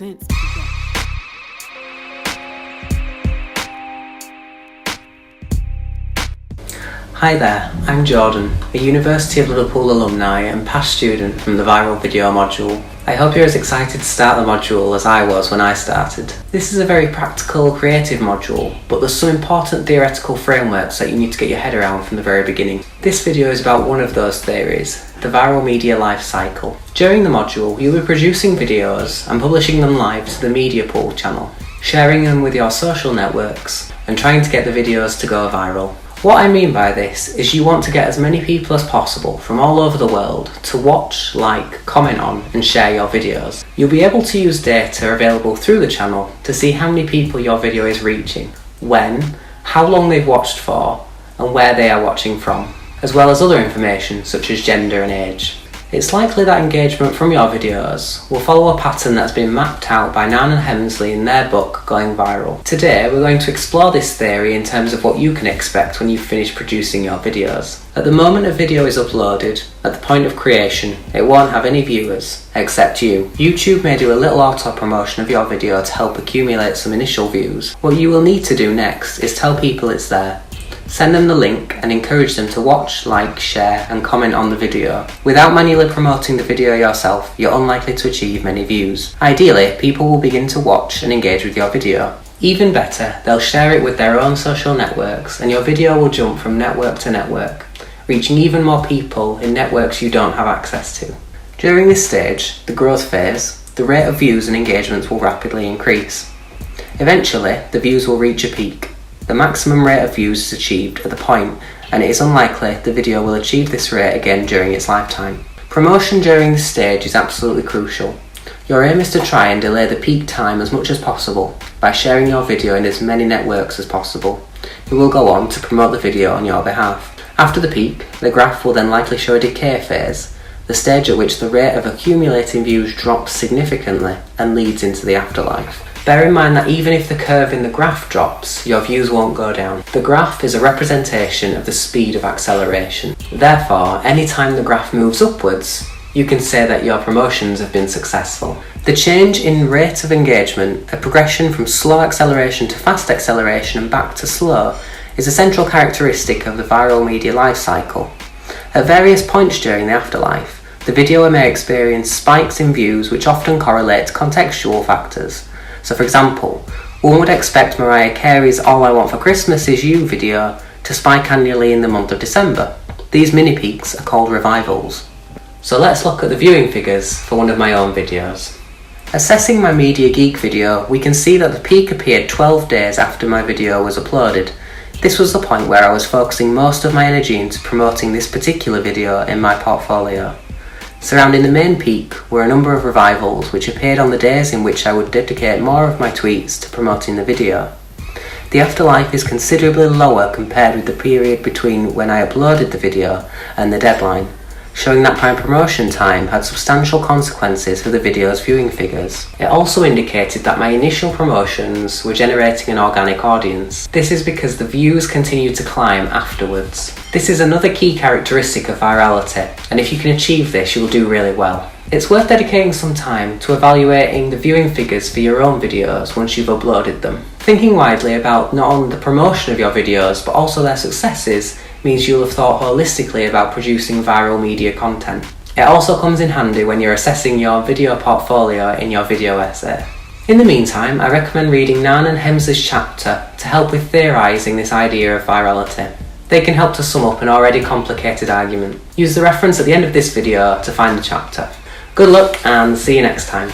presents. Hi there, I'm Jordan, a University of Liverpool alumni and past student from the Viral Video module. I hope you're as excited to start the module as I was when I started. This is a very practical, creative module, but there's some important theoretical frameworks that you need to get your head around from the very beginning. This video is about one of those theories, the viral media life cycle. During the module, you'll be producing videos and publishing them live to the Media Pool channel, sharing them with your social networks, and trying to get the videos to go viral. What I mean by this is you want to get as many people as possible from all over the world to watch, like, comment on and share your videos. You'll be able to use data available through the channel to see how many people your video is reaching, when, how long they've watched for, and where they are watching from, as well as other information such as gender and age. It's likely that engagement from your videos will follow a pattern that's been mapped out by Nan and Hemsley in their book Going Viral. Today we're going to explore this theory in terms of what you can expect when you've finished producing your videos. At the moment a video is uploaded, at the point of creation, it won't have any viewers, except you. YouTube may do a little auto-promotion of your video to help accumulate some initial views. What you will need to do next is tell people it's there. Send them the link and encourage them to watch, like, share and comment on the video. Without manually promoting the video yourself, you're unlikely to achieve many views. Ideally, people will begin to watch and engage with your video. Even better, they'll share it with their own social networks and your video will jump from network to network, reaching even more people in networks you don't have access to. During this stage, the growth phase, the rate of views and engagements will rapidly increase. Eventually, the views will reach a peak. The maximum rate of views is achieved at the point, and it is unlikely the video will achieve this rate again during its lifetime. Promotion during this stage is absolutely crucial. Your aim is to try and delay the peak time as much as possible by sharing your video in as many networks as possible, who will go on to promote the video on your behalf. After the peak, the graph will then likely show a decay phase, the stage at which the rate of accumulating views drops significantly and leads into the afterlife. Bear in mind that even if the curve in the graph drops, your views won't go down. The graph is a representation of the speed of acceleration. Therefore, anytime the graph moves upwards, you can say that your promotions have been successful. The change in rate of engagement, a progression from slow acceleration to fast acceleration and back to slow, is a central characteristic of the viral media life cycle. At various points during the afterlife, the video may experience spikes in views which often correlate to contextual factors. So for example, one would expect Mariah Carey's All I Want for Christmas Is You video to spike annually in the month of December. These mini peaks are called revivals. So let's look at the viewing figures for one of my own videos. Assessing my Media Geek video, we can see that the peak appeared 12 days after my video was uploaded. This was the point where I was focusing most of my energy into promoting this particular video in my portfolio. Surrounding the main peak were a number of revivals which appeared on the days in which I would dedicate more of my tweets to promoting the video. The afterlife is considerably lower compared with the period between when I uploaded the video and the deadline, showing that my promotion time had substantial consequences for the video's viewing figures. It also indicated that my initial promotions were generating an organic audience. This is because the views continued to climb afterwards. This is another key characteristic of virality, and if you can achieve this, you'll do really well. It's worth dedicating some time to evaluating the viewing figures for your own videos once you've uploaded them. Thinking widely about not only the promotion of your videos, but also their successes means you'll have thought holistically about producing viral media content. It also comes in handy when you're assessing your video portfolio in your video essay. In the meantime, I recommend reading Nan and Hemsley's chapter to help with theorising this idea of virality. They can help to sum up an already complicated argument. Use the reference at the end of this video to find the chapter. Good luck and see you next time.